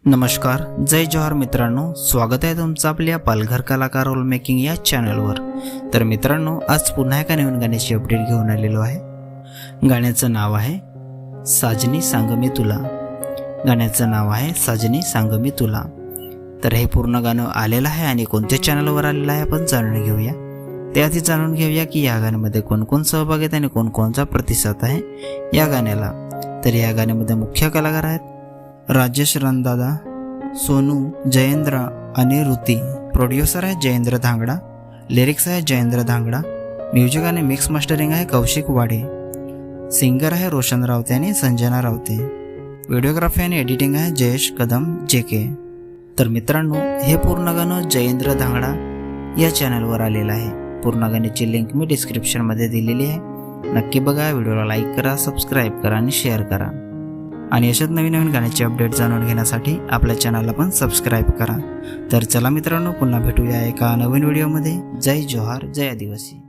नमस्कार, जय जोहार मित्रांनो, स्वागत आहे तुमचं आपल्या पालघर कलाकार रोल मेकिंग या चॅनलवर। तर मित्रांनो, आज पुन्हा एका नवीन गाण्याची अपडेट घेऊन आलेलो आहे। गाण्याचं नाव आहे साजनी सांग मी तुला। गाण्याचं नाव आहे साजनी सांग मी तुला। तर हे पूर्ण गाणं आलेलं आहे आणि कोणत्या चॅनलवर आलेलं आहे आपण जाणून घेऊया। त्याआधी जाणून घेऊया की या गाण्यामध्ये कोण सहभाग आहेत आणि कोणचा प्रतिसाद आहे या गाण्याला। तर या गाण्यामध्ये मुख्य कलाकार आहेत राजेश रणदादा, सोनू, जयेंद्र आणि ऋती। प्रोड्युसर आहे जयेंद्र धांगडा, लिरिक्स आहे जयेंद्र धांगडा, म्युझिक आणि मिक्स मास्टरिंग आहे कौशिक वाडे, सिंगर आहे रोशन रावते आणि संजना रावते, व्हिडिओग्राफी आणि एडिटिंग आहे जयेश कदम जेके। तर मित्रांनो, हे पूर्ण गाणं जयेंद्र धांगडा या चॅनलवर आलेलं आहे। पूर्ण गाण्याची लिंक मी डिस्क्रिप्शनमध्ये दिलेली आहे, नक्की बघा। व्हिडिओला लाईक करा, सबस्क्राईब करा आणि शेअर करा आणि अशाच नवीन गाण्याचे अपडेट जाणून घेण्यासाठी आपल्या चॅनलला पण सबस्क्राईब करा। तर चला मित्रांनो, पुन्हा भेटूया एका नवीन व्हिडिओमध्ये। जय जोहार, जय आदिवासी।